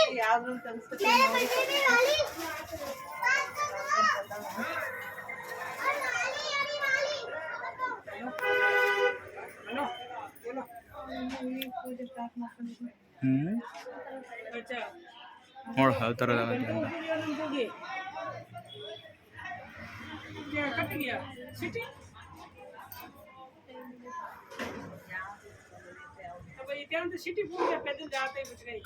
ನೋಡು ಯಾವ ಥರ सिटी पूरी पैदल जाते ही कुछ नहीं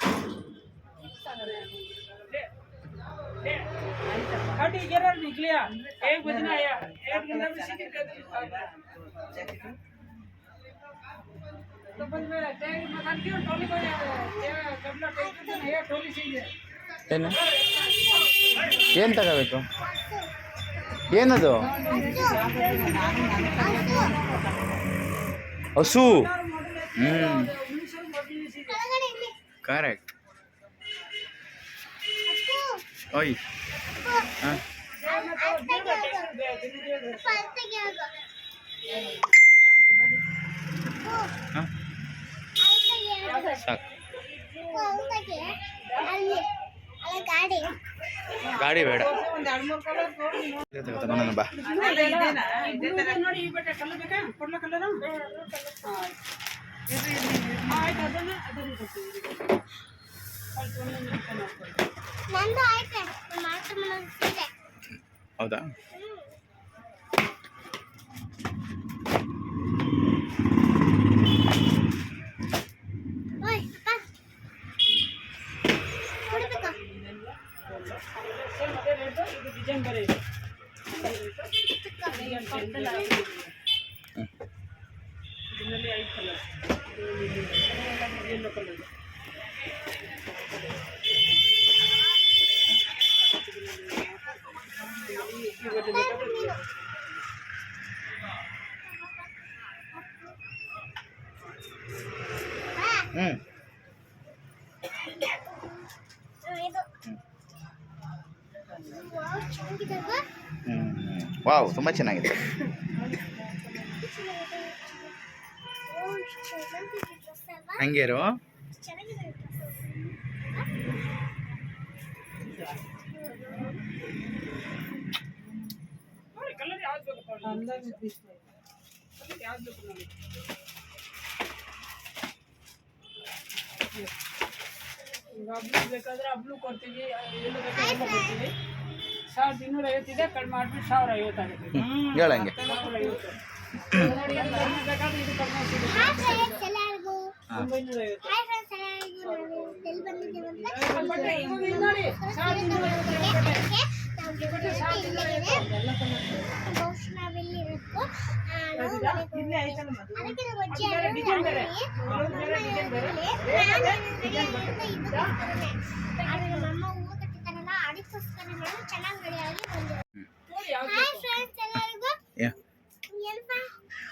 हटी गिरर निकलिया 1 बजे आया 1 घंटा में सिटी पैदल तो बस में टैग मकान क्यों टोली को कबला टैग है टोली सीधे ಏನು ತಗೋಬೇಕು ಏನದು ಹಸು ಕರೆಕ್ಟ್ ಓಯ್ ಹಾಂ ಹಾಂ ಸಾಕು ಗಾಡಿ ಬೇಡ ತಗೋಣ ಬಾ ಹೌದಾ ವಾವ್ ತುಂಬ ಚೆನ್ನಾಗಿದೆ ಹಂಗೇರು ಬೇಕಾದ್ರೆ ಹಬ್ಲು ಕೊಡ್ತೀವಿ ಎಲ್ಲ ಬೇಕಾದ್ರೆ ಕೊಡ್ತೀವಿ 1250 ಇದೆ ಕಡಿಮೆ ಮಾಡಿಬಿಟ್ಟು 1050 ಆಗುತ್ತೆ ಹೇಳಂಗೆ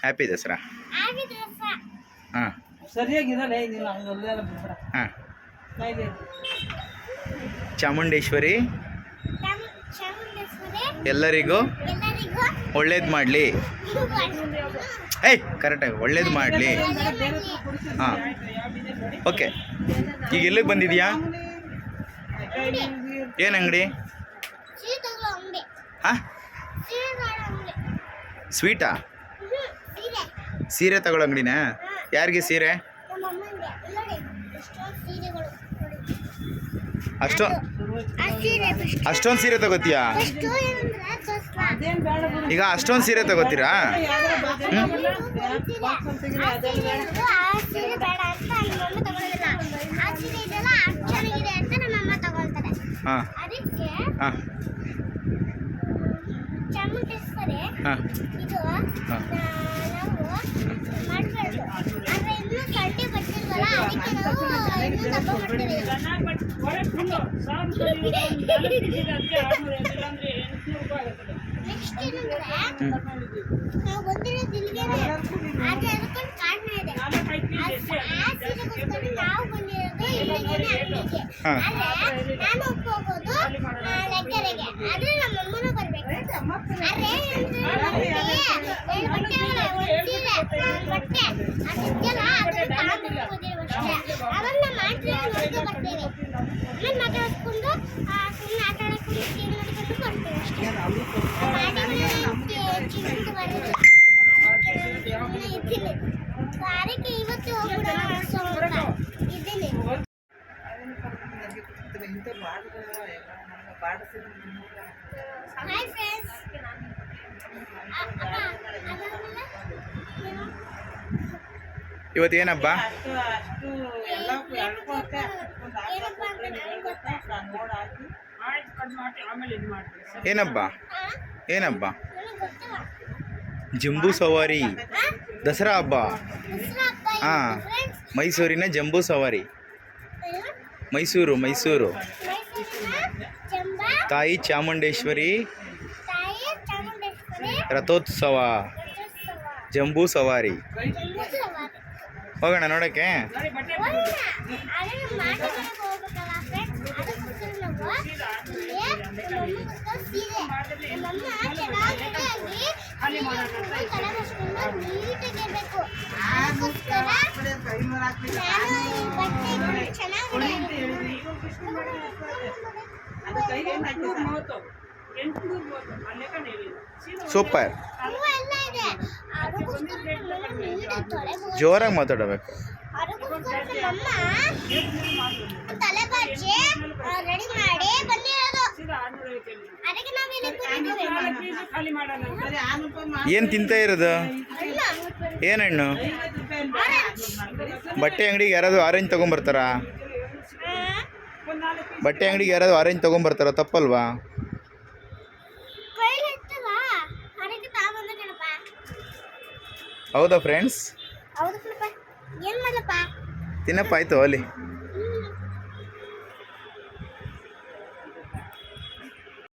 ಹ್ಯಾಪಿ ದಸರಾ ಹಾಂ ಸರಿಯಾಗಿರಲ್ಲ ಹಾಂ ಚಾಮುಂಡೇಶ್ವರಿ ಎಲ್ಲರಿಗೂ ಒಳ್ಳೇದು ಮಾಡಲಿ ಏಯ್ ಕರೆಕ್ಟಾಗಿ ಒಳ್ಳೇದು ಮಾಡಲಿ ಹಾಂ ಓಕೆ ಈಗ ಎಲ್ಲಿಗೆ ಬಂದಿದೆಯಾ ಏನು ಅಂಗಡಿ ಹಾಂ ಸ್ವೀಟಾ ಸೀರೆ ತಗೊಳ್ಳೋ ಅಂಗಡಿನಾ ಯಾರಿಗೆ ಸೀರೆ ಅಷ್ಟೊಂದು ಸೀರೆ ತಗೋತೀಯಾ ಈಗ ಅಷ್ಟೊಂದು ಸೀರೆ ತಗೋತೀರಾ ಹಾಂ ಹಾಂ ಅದನ್ನ ಬರ್ತೇವೆ ಆಮೇಲೆ ಮಾತಾಡ್ಕೊಂಡು ಸುಮ್ಮನೆ ಆಟ ಆಡ್ಕೊಂಡು ಟಿವಿ ನೋಡ್ಕೊಂಡು ಬರ್ತೇವೆ ಅಷ್ಟೇ ಚಿಂತೆ ಬರೋದಿಲ್ಲ ಇದ್ದೀನಿ ಅದಕ್ಕೆ ಇವತ್ತು ಹೋಗ್ಬಿಡೋಣ ಸ್ವಲ್ಪ ಇದ್ದೀನಿ ಹಾಯ್ ಫ್ರೆಂಡ್ಸ್ ಇವತ್ತೇನಬ್ಬ? ಏನಬ್ಬ? ಏನಬ್ಬ? ಜಂಬೂ ಸವಾರಿ, ದಸರಾ ಹಬ್ಬ. ಹಾಂ, ಮೈಸೂರಿನ ಜಂಬೂ ಸವಾರಿ. ಮೈಸೂರು ಮೈಸೂರು ತಾಯಿ ಚಾಮುಂಡೇಶ್ವರಿ ರಥೋತ್ಸವ, ಜಂಬೂ ಸವಾರಿ. ಹೋಗೋಣ ನೋಡೋಕ್ಕೆ. ಸೂಪರ್, ಜೋರಾಗಿ ಮಾತಾಡಬೇಕು. ತಲೆ ಬಾಚಿ ರೆಡಿ ಮಾಡಿ ಬಂದಿರೋದು ಅದಕ್ಕೆ ಏನು ತಿಂತ ಇರೋದು? ಏನು ಹಣ್ಣು? ಬಟ್ಟೆ ಅಂಗಡಿಗೆ ಯಾರಾದರೂ ಆರೆಂಜ್ ತೊಗೊಂಬರ್ತಾರಾ? ಬಟ್ಟೆ ಅಂಗಡಿಗೆ ಯಾರಾದರೂ ಆರೆಂಜ್ ತೊಗೊಂಬರ್ತಾರಾ? ತಪ್ಪಲ್ವಾ? ಹೌದು ಹೌದಾ ಫ್ರೆಂಡ್ಸ್? ಏನ್ ಮಾಡಪ್ಪ ತಿನ್ನಪ್ಪ, ಆಯಿತು ಅಲ್ಲಿ.